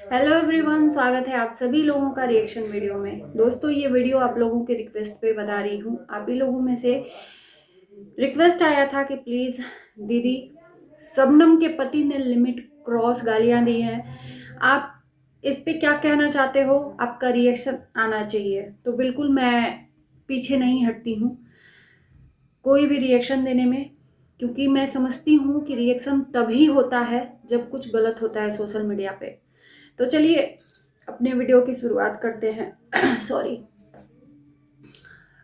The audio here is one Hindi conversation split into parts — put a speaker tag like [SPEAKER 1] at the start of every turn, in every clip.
[SPEAKER 1] हेलो एवरीवन, स्वागत है आप सभी लोगों का रिएक्शन वीडियो में। दोस्तों, ये वीडियो आप लोगों के रिक्वेस्ट पे बता रही हूँ। आप ही लोगों में से रिक्वेस्ट आया था कि प्लीज़ दीदी, शबनम के पति ने लिमिट क्रॉस गालियाँ दी हैं, आप इस पे क्या कहना चाहते हो, आपका रिएक्शन आना चाहिए। तो बिल्कुल मैं पीछे नहीं हटती हूँ कोई भी रिएक्शन देने में, क्योंकि मैं समझती हूँ कि रिएक्शन तभी होता है जब कुछ गलत होता है सोशल मीडिया पे। तो चलिए अपने वीडियो की शुरुआत करते हैं। सॉरी,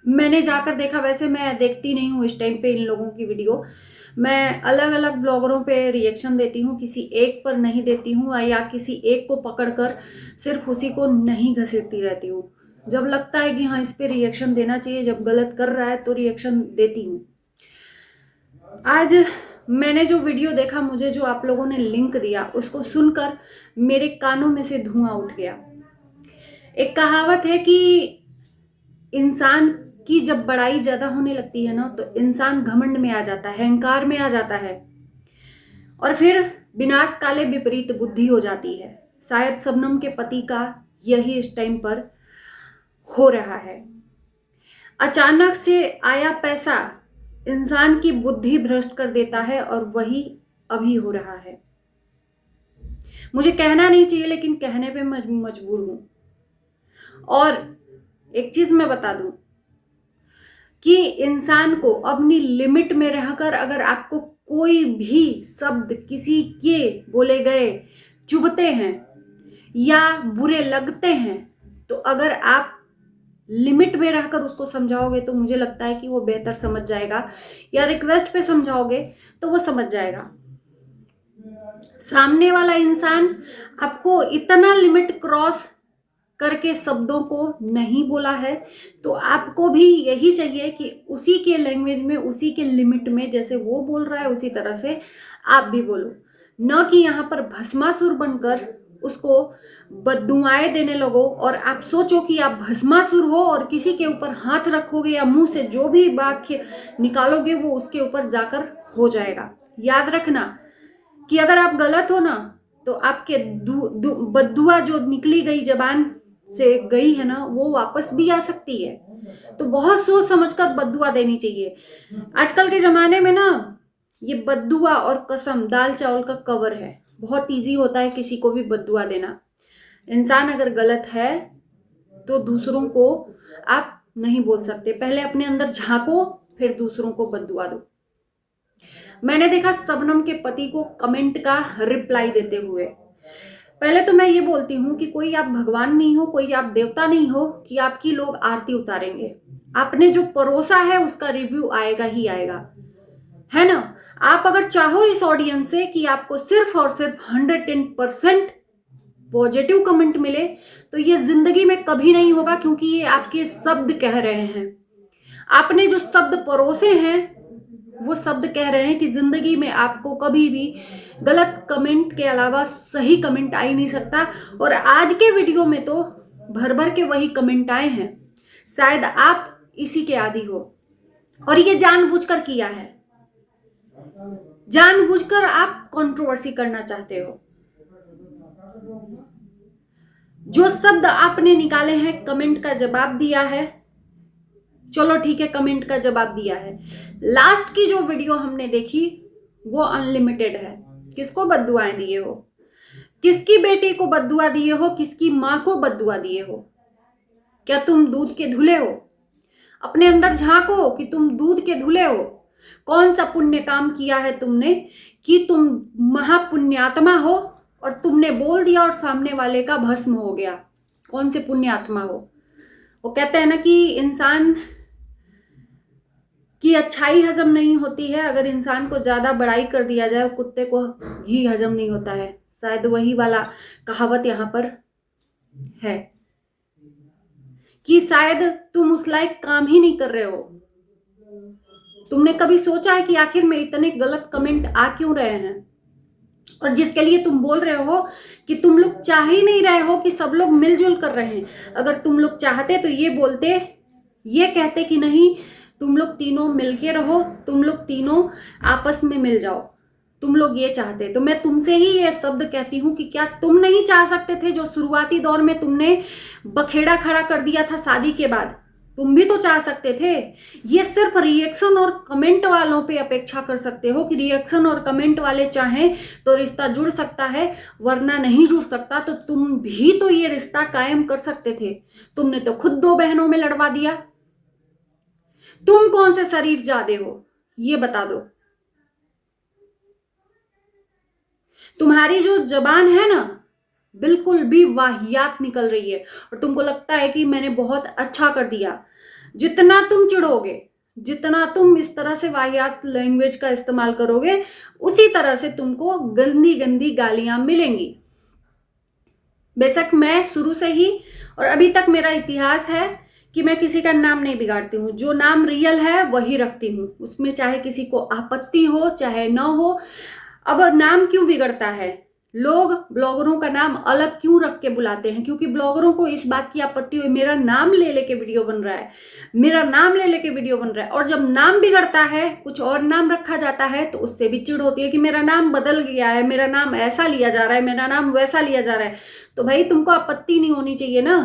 [SPEAKER 1] मैंने जाकर देखा, वैसे मैं देखती नहीं हूँ इस टाइम पे इन लोगों की वीडियो। मैं अलग अलग ब्लॉगरों पे रिएक्शन देती हूँ, किसी एक पर नहीं देती हूँ, या किसी एक को पकड़कर सिर्फ उसी को नहीं घसीटती रहती हूँ। जब लगता है कि हाँ इस पे रिएक्शन देना चाहिए, जब गलत कर रहा है तो रिएक्शन देती हूँ। आज मैंने जो वीडियो देखा, मुझे जो आप लोगों ने लिंक दिया, उसको सुनकर मेरे कानों में से धुआं उठ गया। एक कहावत है कि इंसान की जब बड़ाई ज्यादा होने लगती है ना, तो इंसान घमंड में आ जाता है, अहंकार में आ जाता है, और फिर विनाश काले विपरीत बुद्धि हो जाती है। शायद शबनम के पति का यही इस टाइम पर हो रहा है। अचानक से आया पैसा इंसान की बुद्धि भ्रष्ट कर देता है, और वही अभी हो रहा है। मुझे कहना नहीं चाहिए, लेकिन कहने पे मजबूर हूं। और एक चीज मैं बता दूं कि इंसान को अपनी लिमिट में रहकर, अगर आपको कोई भी शब्द किसी के बोले गए चुभते हैं या बुरे लगते हैं, तो अगर आप लिमिट में रहकर उसको समझाओगे तो मुझे लगता है कि वो बेहतर समझ जाएगा, या रिक्वेस्ट पे समझाओगे तो वो समझ जाएगा। सामने वाला इंसान आपको इतना लिमिट क्रॉस करके शब्दों को नहीं बोला है, तो आपको भी यही चाहिए कि उसी के लैंग्वेज में, उसी के लिमिट में, जैसे वो बोल रहा है उसी तरह से आप भी बोलो। न कि यहाँ पर भस्मासुर बनकर उसको बद्दुआएं देने लगो, और आप सोचो कि आप भस्मासुर हो और किसी के ऊपर हाथ रखोगे या मुंह से जो भी वाक्य निकालोगे वो उसके ऊपर जाकर हो जाएगा। याद रखना कि अगर आप गलत हो ना, तो आपके बद्दुआ जो निकली गई जबान से गई है ना, वो वापस भी आ सकती है। तो बहुत सोच समझकर बद्दुआ देनी चाहिए। आजकल के जमाने में ना, ये बद्दुआ और कसम दाल चावल का कवर है। बहुत इजी होता है किसी को भी बद्दुआ देना। इंसान अगर गलत है तो दूसरों को आप नहीं बोल सकते। पहले अपने अंदर झांको, फिर दूसरों को बद्दुआ दो। मैंने देखा शबनम के पति को कमेंट का रिप्लाई देते हुए। पहले तो मैं ये बोलती हूँ कि कोई आप भगवान नहीं हो, कोई आप देवता नहीं हो कि आपकी लोग आरती उतारेंगे। आपने जो परोसा है उसका रिव्यू आएगा ही आएगा, है ना। आप अगर चाहो इस ऑडियंस से कि आपको सिर्फ और सिर्फ 110% पॉजिटिव कमेंट मिले, तो ये जिंदगी में कभी नहीं होगा, क्योंकि ये आपके शब्द कह रहे हैं। आपने जो शब्द परोसे हैं वो शब्द कह रहे हैं कि जिंदगी में आपको कभी भी गलत कमेंट के अलावा सही कमेंट आ ही नहीं सकता। और आज के वीडियो में तो भर भर के वही कमेंट आए हैं। शायद आप इसी के आदी हो, और ये जानबूझकर किया है। जानबूझकर आप कंट्रोवर्सी करना चाहते हो। जो शब्द आपने निकाले हैं, कमेंट का जवाब दिया है, चलो ठीक है, कमेंट का जवाब दिया है। लास्ट की जो वीडियो हमने देखी वो अनलिमिटेड है। किसको बद्दुआएं दिए हो, किसकी बेटी को बद्दुआ दिए हो, किसकी मां को बद्दुआ दिए हो? क्या तुम दूध के धुले हो? अपने अंदर झांको कि तुम दूध के धुले हो। कौन सा पुण्य काम किया है तुमने कि तुम महापुण्यात्मा हो, और तुमने बोल दिया और सामने वाले का भस्म हो गया? कौन से पुण्यात्मा हो? वो कहते हैं ना कि इंसान की अच्छाई हजम नहीं होती है, अगर इंसान को ज्यादा बड़ाई कर दिया जाए, कुत्ते को घी हजम नहीं होता है। शायद वही वाला कहावत यहाँ पर है कि शायद तुम उस लायक काम ही नहीं कर रहे हो। तुमने कभी सोचा है कि आखिर में इतने गलत कमेंट आ क्यों रहे हैं? और जिसके लिए तुम बोल रहे हो कि तुम लोग चाह ही नहीं रहे हो कि सब लोग मिलजुल कर रहे हैं। अगर तुम लोग चाहते तो ये बोलते, ये कहते कि नहीं तुम लोग तीनों मिलके रहो, तुम लोग तीनों आपस में मिल जाओ, तुम लोग ये चाहते। तो मैं तुमसे ही ये शब्द कहती हूं कि क्या तुम नहीं चाह सकते थे? जो शुरुआती दौर में तुमने बखेड़ा खड़ा कर दिया था शादी के बाद, तुम भी तो चाह सकते थे। ये सिर्फ रिएक्शन और कमेंट वालों पे अपेक्षा कर सकते हो कि रिएक्शन और कमेंट वाले चाहें तो रिश्ता जुड़ सकता है, वरना नहीं जुड़ सकता। तो तुम भी तो ये रिश्ता कायम कर सकते थे। तुमने तो खुद 2 बहनों में लड़वा दिया। तुम कौन से शरीफ जादे हो ये बता दो। तुम्हारी जो जबान है ना, बिल्कुल भी वाहियात निकल रही है और तुमको लगता है कि मैंने बहुत अच्छा कर दिया। जितना तुम चिढ़ोगे, जितना तुम इस तरह से वाहियात लैंग्वेज का इस्तेमाल करोगे, उसी तरह से तुमको गंदी गंदी गालियां मिलेंगी। बेशक मैं शुरू से ही और अभी तक मेरा इतिहास है कि मैं किसी का नाम नहीं बिगाड़ती हूँ। जो नाम रियल है वही रखती हूँ, उसमें चाहे किसी को आपत्ति हो चाहे न हो। अब नाम क्यों बिगड़ता है? लोग ब्लॉगरों का नाम अलग क्यों रख के बुलाते हैं? क्योंकि ब्लॉगरों को इस बात की आपत्ति हुई, मेरा नाम ले लेके वीडियो बन रहा है, मेरा नाम ले लेके वीडियो बन रहा है। और जब नाम बिगड़ता है, कुछ और नाम रखा जाता है, तो उससे भी चिढ़ होती है कि मेरा नाम बदल गया है, मेरा नाम ऐसा लिया जा रहा है, मेरा नाम वैसा लिया जा रहा है। तो भाई तुमको आपत्ति नहीं होनी चाहिए ना।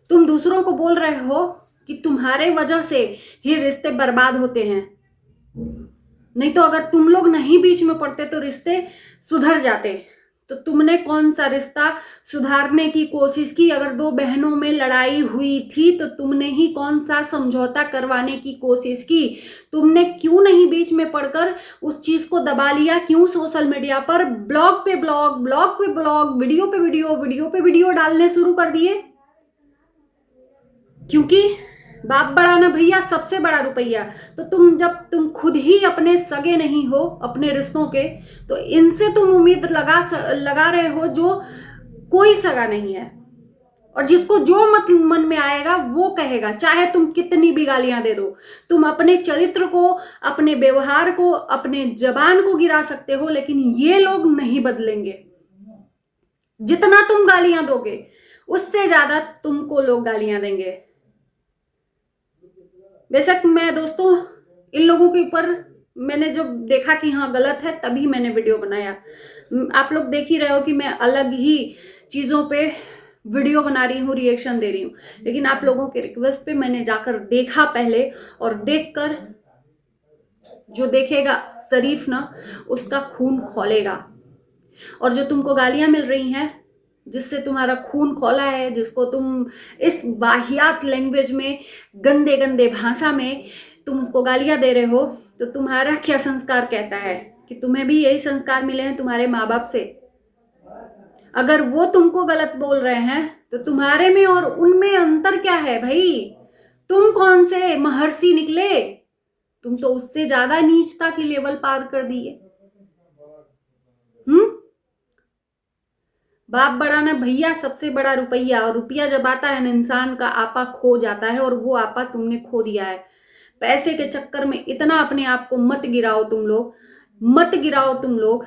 [SPEAKER 1] तुम दूसरों को बोल रहे हो कि तुम्हारे वजह से ही रिश्ते बर्बाद होते हैं। नहीं तो अगर तुम लोग नहीं बीच में पड़ते तो रिश्ते सुधर जाते। तो तुमने कौन सा रिश्ता सुधारने की कोशिश की? अगर 2 बहनों में लड़ाई हुई थी तो तुमने ही कौन सा समझौता करवाने की कोशिश की? तुमने क्यों नहीं बीच में पड़कर उस चीज को दबा लिया? क्यों सोशल मीडिया पर ब्लॉग पे ब्लॉग, ब्लॉग पे ब्लॉग, वीडियो पे वीडियो, वीडियो पे वीडियो डालने शुरू कर दिए? क्योंकि बाप बड़ा ना भैया, सबसे बड़ा रुपया। तो जब तुम खुद ही अपने सगे नहीं हो अपने रिश्तों के, तो इनसे तुम उम्मीद लगा रहे हो जो कोई सगा नहीं है। और जिसको जो मन में आएगा वो कहेगा, चाहे तुम कितनी भी गालियां दे दो। तुम अपने चरित्र को, अपने व्यवहार को, अपने जबान को गिरा सकते हो, लेकिन ये लोग नहीं बदलेंगे। जितना तुम गालियां दोगे उससे ज्यादा तुमको लोग गालियां देंगे। बेशक मैं दोस्तों इन लोगों के ऊपर मैंने जब देखा कि हाँ गलत है, तभी मैंने वीडियो बनाया। आप लोग देख ही रहे हो कि मैं अलग ही चीज़ों पे वीडियो बना रही हूँ, रिएक्शन दे रही हूँ। लेकिन आप लोगों के रिक्वेस्ट पे मैंने जाकर देखा पहले, और देखकर जो देखेगा शरीफ ना, उसका खून खौलेगा। और जो तुमको गालियां मिल रही हैं, जिससे तुम्हारा खून खौला है, जिसको तुम इस वाहियात लैंग्वेज में, गंदे गंदे भाषा में तुम उसको गालियां दे रहे हो, तो तुम्हारा क्या संस्कार कहता है? कि तुम्हें भी यही संस्कार मिले हैं तुम्हारे माँ बाप से? अगर वो तुमको गलत बोल रहे हैं तो तुम्हारे में और उनमें अंतर क्या है भाई? तुम कौन से महर्षि निकले? तुम तो उससे ज्यादा नीचता की लेवल पार कर दिए। बाप बड़ा ना भैया, सबसे बड़ा रुपया। और रुपया जब आता है ना, इंसान का आपा खो जाता है, और वो आपा तुमने खो दिया है। पैसे के चक्कर में इतना अपने आप को मत गिराओ तुम लोग, मत गिराओ तुम लोग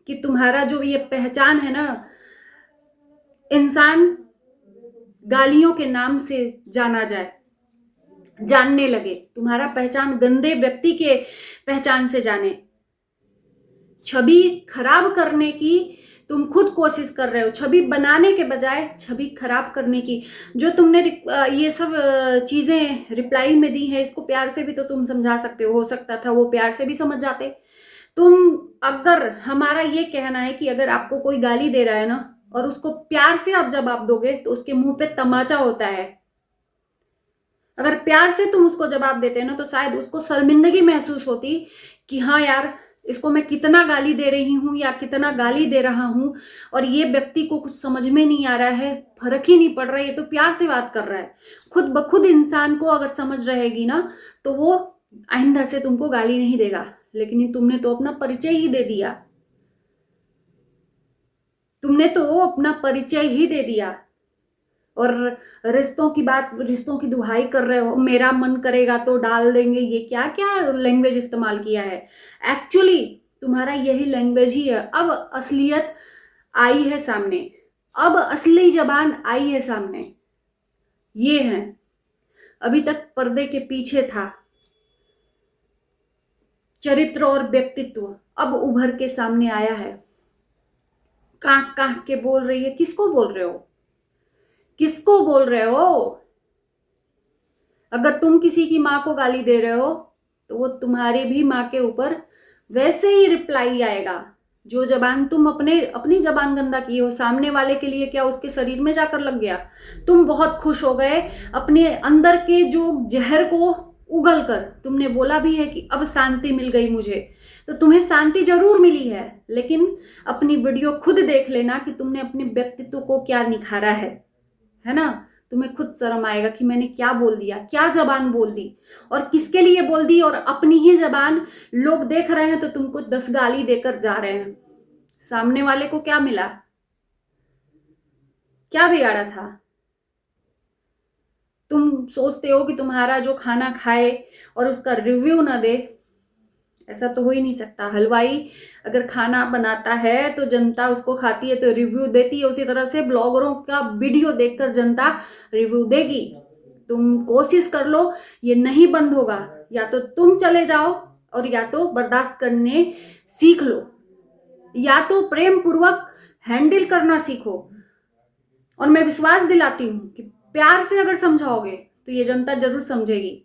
[SPEAKER 1] कि तुम्हारा जो ये पहचान है ना, इंसान गालियों के नाम से जाना जाए, जानने लगे। तुम्हारा पहचान गंदे व्यक्ति के पहचान से जाने। छवि खराब करने की तुम खुद कोशिश कर रहे हो, छवि बनाने के बजाय छवि खराब करने की। जो तुमने ये सब चीजें रिप्लाई में दी है, इसको प्यार से भी तो तुम समझा सकते हो सकता था वो प्यार से भी समझ जाते तुम। अगर हमारा ये कहना है कि अगर आपको कोई गाली दे रहा है ना, और उसको प्यार से आप जवाब दोगे, तो उसके मुंह पे तमाचा होता है। अगर प्यार से तुम उसको जवाब देते ना, तो शायद उसको शर्मिंदगी महसूस होती कि हाँ यार, इसको मैं कितना गाली दे रही हूँ या कितना गाली दे रहा हूँ, और ये व्यक्ति को कुछ समझ में नहीं आ रहा है, फर्क ही नहीं पड़ रहा है, ये तो प्यार से बात कर रहा है। खुद ब खुद इंसान को अगर समझ रहेगी ना, तो वो आइंदा से तुमको गाली नहीं देगा। लेकिन तुमने तो अपना परिचय ही दे दिया, तुमने तो अपना परिचय ही दे दिया। और रिश्तों की बात, रिश्तों की दुहाई कर रहे हो, मेरा मन करेगा तो डाल देंगे। ये क्या क्या लैंग्वेज इस्तेमाल किया है? एक्चुअली तुम्हारा यही लैंग्वेज ही है। अब असलियत आई है सामने, अब असली जबान आई है सामने। ये है, अभी तक पर्दे के पीछे था। चरित्र और व्यक्तित्व अब उभर के सामने आया है। कांख कांख के बोल रही है। किसको बोल रहे हो? किसको बोल रहे हो? अगर तुम किसी की माँ को गाली दे रहे हो तो वो तुम्हारी भी माँ के ऊपर वैसे ही रिप्लाई आएगा। जो जबान तुम अपनी जबान गंदा की हो, सामने वाले के लिए क्या उसके शरीर में जाकर लग गया? तुम बहुत खुश हो गए अपने अंदर के जो जहर को उगल कर, तुमने बोला भी है कि अब शांति मिल गई मुझे। तो तुम्हें शांति जरूर मिली है, लेकिन अपनी वीडियो खुद देख लेना कि तुमने अपने व्यक्तित्व को क्या निखारा है ना? तुम्हें खुद शर्म आएगा कि मैंने क्या बोल दिया, क्या जबान बोल दी और किसके लिए बोल दी। और अपनी ही जबान लोग देख रहे हैं तो तुमको 10 गाली देकर जा रहे हैं। सामने वाले को क्या मिला? क्या बिगाड़ा था? तुम सोचते हो कि तुम्हारा जो खाना खाए और उसका रिव्यू ना दे? ऐसा तो हो ही नहीं सकता। हलवाई अगर खाना बनाता है तो जनता उसको खाती है तो रिव्यू देती है, उसी तरह से ब्लॉगरों का वीडियो देखकर जनता रिव्यू देगी। तुम कोशिश कर लो, ये नहीं बंद होगा। या तो तुम चले जाओ और या तो बर्दाश्त करने सीख लो, या तो प्रेम पूर्वक हैंडल करना सीखो। और मैं विश्वास दिलाती हूं कि प्यार से अगर समझाओगे तो ये जनता जरूर समझेगी।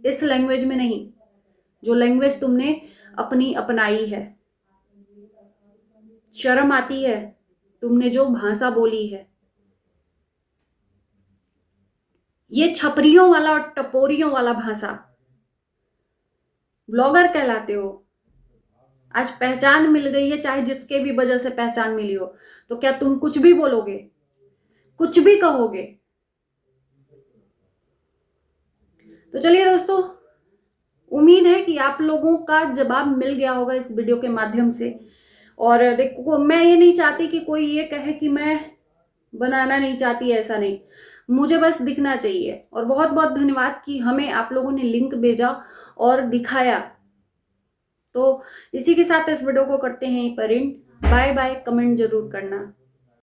[SPEAKER 1] इस लैंग्वेज में नहीं, जो लैंग्वेज तुमने अपनी अपनाई है। शर्म आती है तुमने जो भाषा बोली है। ये छपरियों वाला और टपोरियों वाला भाषा। ब्लॉगर कहलाते हो, आज पहचान मिल गई है, चाहे जिसके भी वजह से पहचान मिली हो, तो क्या तुम कुछ भी बोलोगे, कुछ भी कहोगे? तो चलिए दोस्तों, उम्मीद है कि आप लोगों का जवाब मिल गया होगा इस वीडियो के माध्यम से। और देखो, मैं ये नहीं चाहती कि कोई ये कहे कि मैं बनाना नहीं चाहती, ऐसा नहीं। मुझे बस दिखना चाहिए। और बहुत बहुत धन्यवाद कि हमें आप लोगों ने लिंक भेजा और दिखाया। तो इसी के साथ इस वीडियो को करते हैं पर एंड। Bye bye. कमेंट जरूर करना।